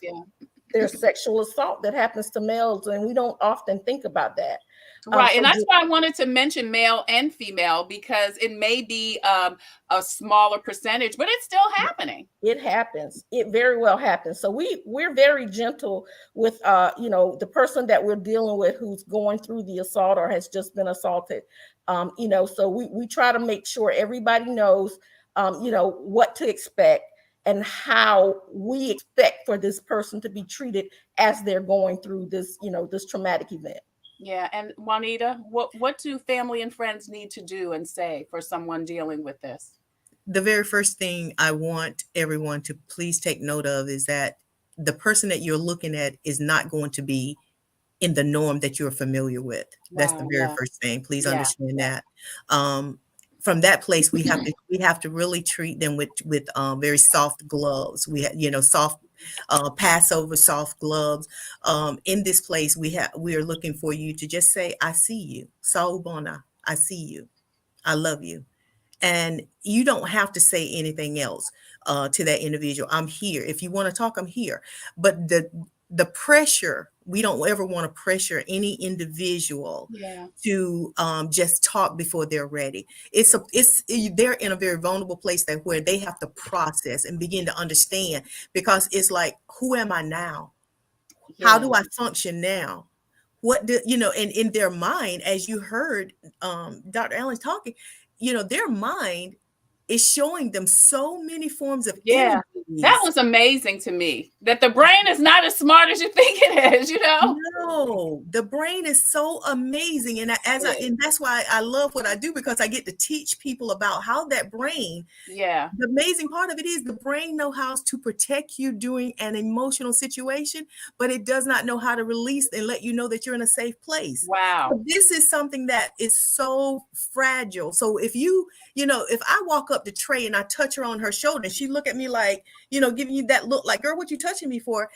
there's sexual assault that happens to males, and we don't often think about that.
Right. And that's why I wanted to mention male and female, because it may be a smaller percentage, but it's still happening.
It happens. It very well happens. So we're very gentle with, the person that we're dealing with who's going through the assault or has just been assaulted. So we try to make sure everybody knows, what to expect and how we expect for this person to be treated as they're going through this, this traumatic event.
Yeah. And Juanita, what do family and friends need to do and say for someone dealing with this?
The very first thing I want everyone to please take note of is that the person that you're looking at is not going to be in the norm that you're familiar with. That's the very first thing. Please understand that. From that place, we have to really treat them with very soft gloves. We have, soft Passover soft gloves. In this place, we are looking for you to just say, I see you. Saubona, I see you. I love you. And you don't have to say anything else to that individual. I'm here. If you want to talk, I'm here. But the pressure, we don't ever want to pressure any individual to just talk before they're ready. They're in a very vulnerable place where they have to process and begin to understand, because it's like, who am I now? How do I function now? What do and in their mind, as you heard Dr. Allen talking, their mind is showing them so many forms of energies.
That was amazing to me, that the brain is not as smart as you think it is,
No, the brain is so amazing. And and that's why I love what I do, because I get to teach people about how that brain, the amazing part of it is the brain knows how to protect you during an emotional situation, but it does not know how to release and let you know that you're in a safe place.
Wow.
So this is something that is so fragile. So if if I walk up to Tre and I touch her on her shoulder and she look at me like, giving you that look like, girl, what you touching me for?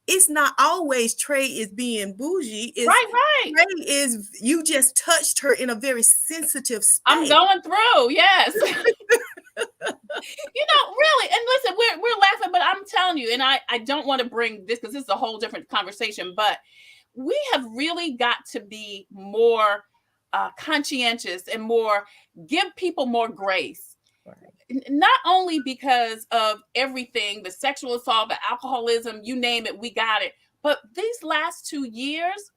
It's not always Tre is being bougie. It's
right.
Tre is, you just touched her in a very sensitive space.
I'm going through, yes. Really, and listen, we're laughing, but I'm telling you, and I don't want to bring this, because this is a whole different conversation, but we have really got to be more conscientious and give people more grace. Not only because of everything, the sexual assault, the alcoholism, you name it, we got it. But these last 2 years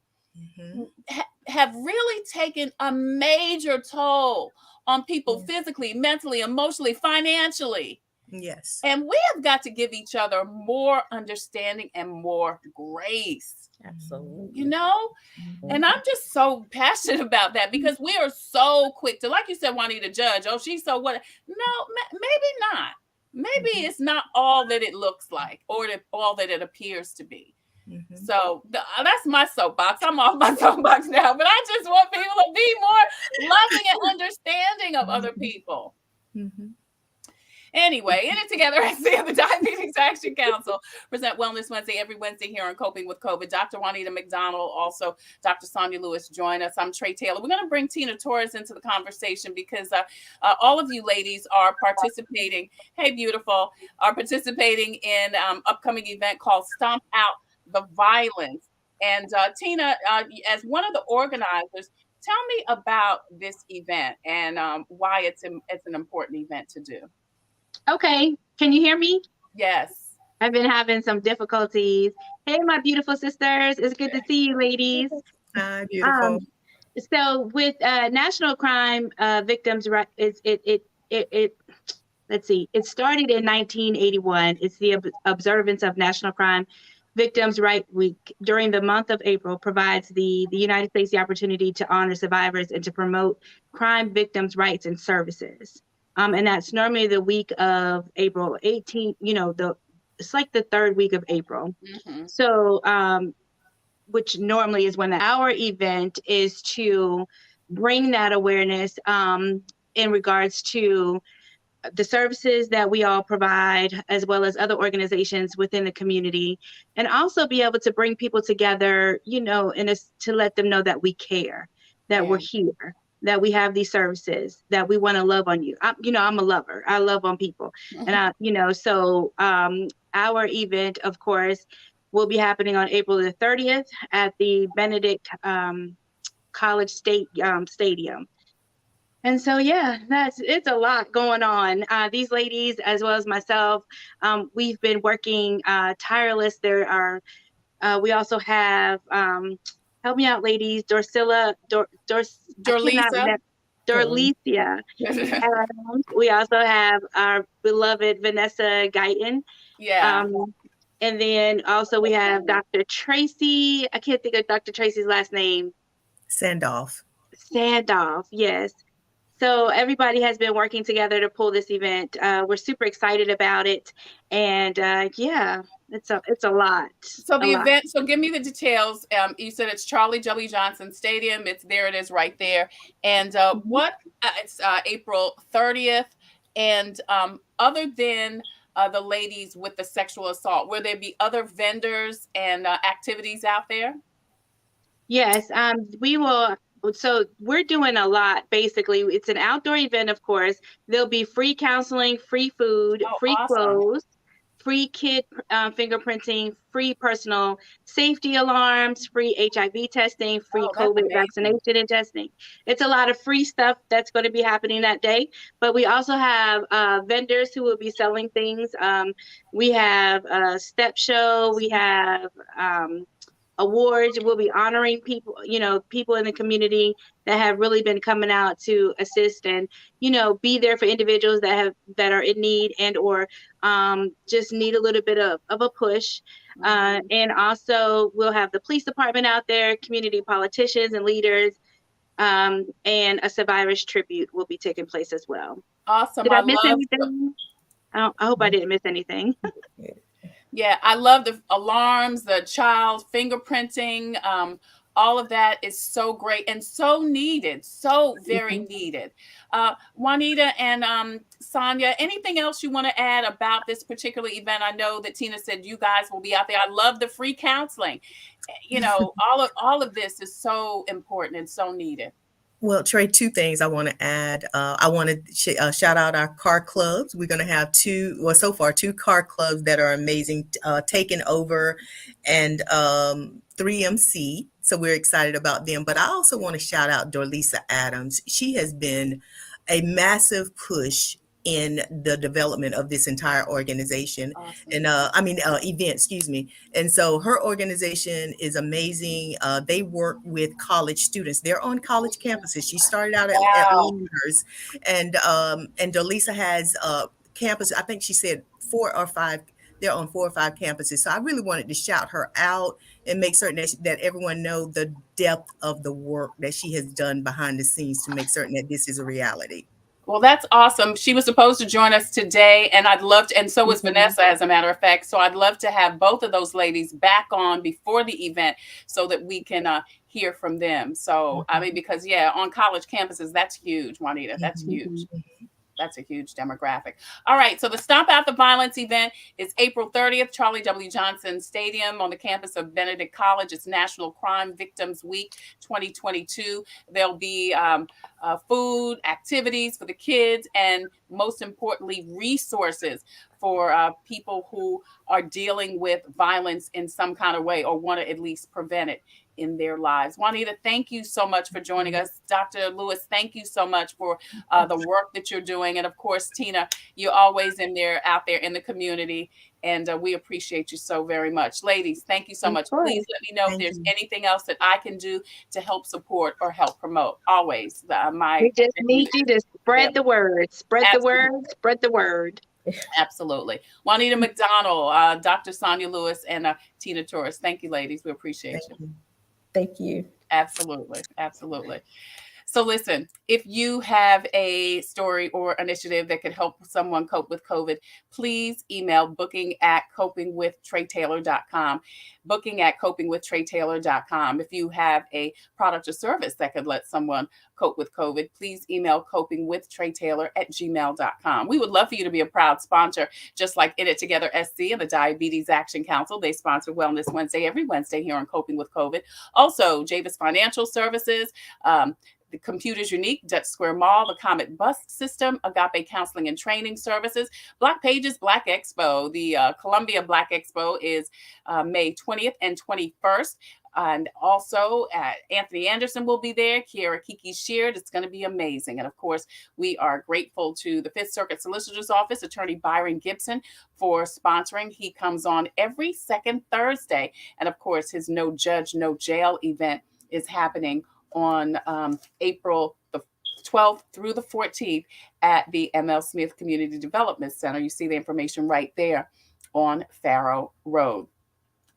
have really taken a major toll on people physically, mentally, emotionally, financially.
Yes.
And we have got to give each other more understanding and more grace.
Absolutely.
You know? And I'm just so passionate about that because we are so quick to, like you said, Juanita, judge. Oh, she's so what? No, maybe not. Maybe it's not all that it looks like or all that it appears to be. So that's my soapbox. I'm off my soapbox now, but I just want people to be more loving and understanding of other people. Anyway, in it together, I see the Diabetes Action Council present Wellness Wednesday every Wednesday here on Coping with COVID. Dr. Juanita McDonald, also Dr. Sonia Lewis join us. I'm Tre Tailor. We're going to bring Tina Torres into the conversation because all of you ladies are participating. Hey, beautiful, are participating in upcoming event called Stomp Out the Violence. And Tina, as one of the organizers, tell me about this event and why it's an important event to do.
Okay, can you hear me?
Yes.
I've been having some difficulties. Hey, my beautiful sisters. It's good to see you, ladies.
Hi, beautiful.
So with National Crime Victims' Right, let's see, it started in 1981. It's the observance of National Crime Victims' Right Week during the month of April provides the United States the opportunity to honor survivors and to promote crime victims' rights and services. And that's normally the week of April 18th, it's like the third week of April. So, which normally is when our event is to bring that awareness in regards to the services that we all provide, as well as other organizations within the community, and also be able to bring people together, to let them know that we care, that we're here, that we have these services, that we want to love on you. I'm a lover. I love on people. And so our event, of course, will be happening on April the 30th at the Benedict College State Stadium. And so, it's a lot going on. These ladies, as well as myself, we've been working tireless. We also have, help me out, ladies, Dorlicia. We also have our beloved Vanessa Guyton.
Yeah.
And then also we have Dr. Tracy. I can't think of Dr. Tracy's last name.
Sandoff,
yes. So everybody has been working together to pull this event. We're super excited about it. And it's a lot.
So the event, so give me the details. You said it's Charlie W. Johnson Stadium. It is right there. And it's April 30th. And other than the ladies with the sexual assault, will there be other vendors and activities out there?
Yes, we will. So we're doing a lot, basically. It's an outdoor event, of course. There'll be free counseling, free food, free clothes, free kid fingerprinting, free personal safety alarms, free HIV testing, free COVID vaccination and testing. It's a lot of free stuff that's going to be happening that day. But we also have vendors who will be selling things. We have a step show. We have awards. We'll be honoring people, people in the community that have really been coming out to assist and, be there for individuals that are in need and or just need a little bit of a push. And also we'll have the police department out there, community politicians and leaders, and a survivors tribute will be taking place as well.
Awesome.
Did I miss anything? I hope I didn't miss anything.
Yeah, I love the alarms, the child fingerprinting. All of that is so great and so needed, so very needed. Juanita and Sonia, anything else you want to add about this particular event? I know that Tina said you guys will be out there. I love the free counseling. All of this is so important and so needed.
Well, Tre, two things I want to add. I want to shout out our car clubs. We're going to have so far two car clubs that are amazing, taking over, and 3MC. So we're excited about them. But I also want to shout out Dorlicia Adams. She has been a massive push in the development of this entire organization. Awesome. And event, excuse me. And so her organization is amazing. They work with college students. They're on college campuses. She started out at Leaders, and Dorlicia has campus. I think she said 4 or 5. They're on 4 or 5 campuses. So I really wanted to shout her out and make certain that everyone know the depth of the work that she has done behind the scenes to make certain that this is a reality.
Well, that's awesome. She was supposed to join us today, and I'd love to, and so was Vanessa, as a matter of fact. So I'd love to have both of those ladies back on before the event so that we can hear from them. So, I mean, because, yeah, on college campuses, that's huge, Juanita. That's huge. That's a huge demographic. All right. So the Stomp Out the Violence event is April 30th, Charlie W. Johnson Stadium on the campus of Benedict College. It's National Crime Victims Week 2022. There'll be food, activities for the kids, and most importantly, resources for people who are dealing with violence in some kind of way or want to at least prevent it in their lives. Juanita, thank you so much for joining us. Dr. Lewis, thank you so much for the work that you're doing. And of course, Tina, you're always out there in the community, and we appreciate you so very much. Ladies, thank you so much. Please let me know if there's anything else that I can do to help support or help promote. Always.
We just need you to spread the word. Spread the word. Spread the word.
Absolutely. Juanita McDonald, Dr. Sonia Lewis, and Tina Torres. Thank you, ladies. We appreciate you.
Thank you.
Absolutely. Absolutely. So listen, if you have a story or initiative that could help someone cope with COVID, please email booking@copingwithtretailor.com, booking@copingwithtretailor.com. If you have a product or service that could let someone cope with COVID, please email copingwithtretailor@gmail.com. We would love for you to be a proud sponsor, just like In It Together SC and the Diabetes Action Council. They sponsor Wellness Wednesday every Wednesday here on Coping with COVID. Also, Javis Financial Services, the Computers Unique, Dutch Square Mall, the Comet Bus System, Agape Counseling and Training Services, Black Pages Black Expo. The Columbia Black Expo is May 20th and 21st. And also Anthony Anderson will be there, Kiara Kiki Sheard. It's going to be amazing. And of course, we are grateful to the Fifth Circuit Solicitor's Office, Attorney Byron Gibson, for sponsoring. He comes on every second Thursday. And of course, his No Judge, No Jail event is happening on April the 12th through the 14th at the M.L. Smith Community Development Center. You see the information right there on Farrow Road.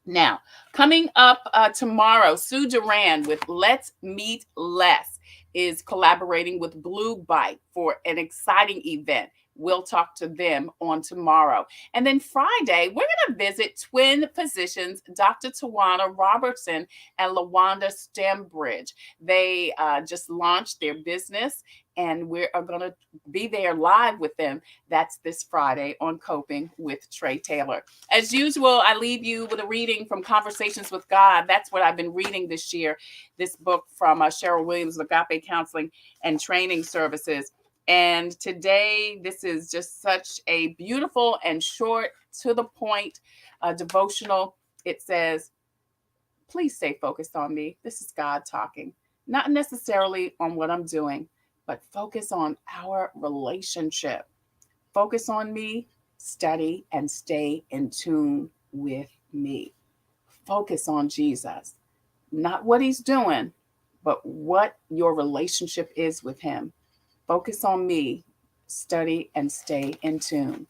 Now, coming up tomorrow, Sue Duran with Let's Meet Less is collaborating with Blue Bite for an exciting event. We'll talk to them on tomorrow. And then Friday, we're going to visit twin physicians, Dr. Tawana Robertson and LaWanda Stembridge. They just launched their business, and we're going to be there live with them. That's this Friday on Coping with Tre Tailor. As usual, I leave you with a reading from Conversations with God. That's what I've been reading this year, this book from Cheryl Williams, Agape Counseling and Training Services. And today, this is just such a beautiful and short, to the point devotional. It says, please stay focused on me. This is God talking, not necessarily on what I'm doing, but focus on our relationship. Focus on me, study, and stay in tune with me. Focus on Jesus, not what he's doing, but what your relationship is with him. Focus on me, study, and stay in tune.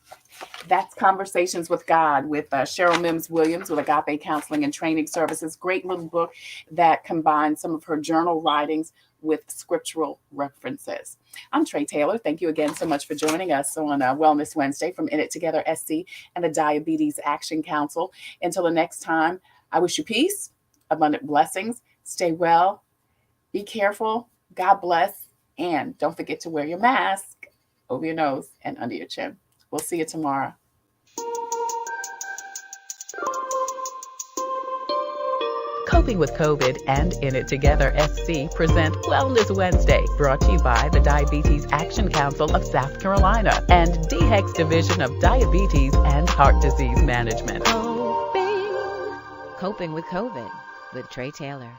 That's Conversations with God with Cheryl Mims Williams with Agape Counseling and Training Services. Great little book that combines some of her journal writings with scriptural references. I'm Tre Tailor. Thank you again so much for joining us on Wellness Wednesday from In It Together SC and the Diabetes Action Council. Until the next time, I wish you peace, abundant blessings. Stay well. Be careful. God bless. And don't forget to wear your mask over your nose and under your chin. We'll see you tomorrow.
Coping with COVID and In It Together SC present Wellness Wednesday, brought to you by the Diabetes Action Council of South Carolina and DHEC's Division of Diabetes and Heart Disease Management.
Coping with COVID with Tre Tailor.